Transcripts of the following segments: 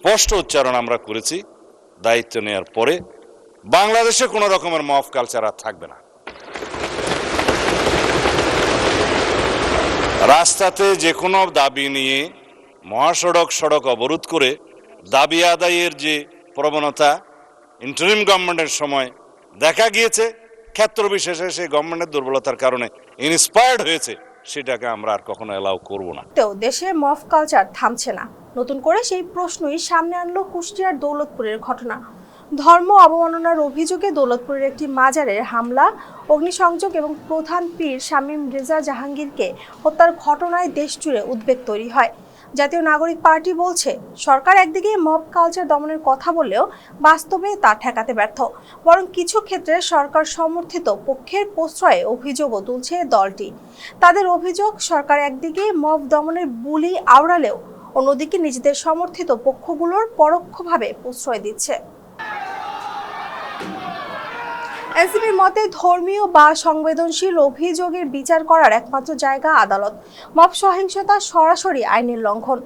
স্পষ্ট উচ্চারণ আমরা করেছি দায়িত্ব নেওয়ার পরে, বাংলাদেশে কোনো রকমের মফ কালচার আর থাকবে না। রাস্তাতে যে কোনো দাবি নিয়ে সড়ক অবরোধ করে দাবি আদায়ের যে প্রবণতা ইন্টারিম গভর্নমেন্টের সময় দেখা গিয়েছে, ক্ষেত্র বিশেষে সেই গভর্নমেন্টের দুর্বলতার কারণে ইন্সপায়ার্ড হয়েছে, সেটাকে আমরা আর কখনো অ্যালাউ করব না। তো দেশে মফ কালচার থামছে না, নতুন করে সেই প্রশ্নই সামনে আনলো কুষ্টিয়ার দৌলতপুরের ঘটনা। ধর্ম অবমাননার অভিযোগে দৌলতপুরের একটি মাজারের হামলা, অগ্নিসংযোগ এবং প্রধান পীর শামীম রেজা জাহাঙ্গীরকে হত্যার ঘটনায় দেশ জুড়ে উদ্বেগ তৈরি হয়। জাতীয় নাগরিক পার্টি বলছে, সরকার একদিকে মব কালচার দমনের কথা বললেও বাস্তবে তা ঠেকাতে ব্যর্থ, বরং কিছু ক্ষেত্রে সরকার সমর্থিত পক্ষের প্রশ্রয়ে অভিযোগও তুলছে দলটি। তাদের অভিযোগ, সরকার একদিকে মব দমনের বুলি আওড়ালেও অন্যদিকে নিজেদের সমর্থিত পক্ষগুলোর পরোক্ষভাবে প্রশ্রয় দিচ্ছে। এনসিপির মতে ধর্মীয় বা সংবেদনশীল অভিযোগের বিচার করার একমাত্র জায়গা আদালত। মব সহিংসতা সরাসরি আইনের লঙ্ঘন।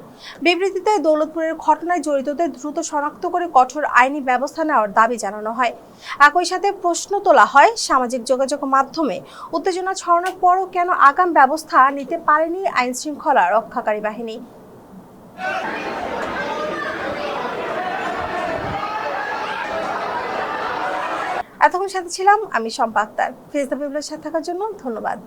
বিবৃতিতে দৌলতপুরের ঘটনায় জড়িতদের দ্রুত শনাক্ত করে কঠোর আইনি ব্যবস্থা নেওয়ার দাবি জানানো হয়। একই সাথে প্রশ্ন তোলা হয়, সামাজিক যোগাযোগ মাধ্যমে উত্তেজনা ছড়ানোর পরও কেন আগাম ব্যবস্থা নিতে পারেনি আইন শৃঙ্খলা রক্ষাকারী বাহিনী। এতক্ষণ সাথে ছিলাম আমি শম্পা আক্তার। ফেস দ্য পিপলের সাথে থাকার জন্য ধন্যবাদ।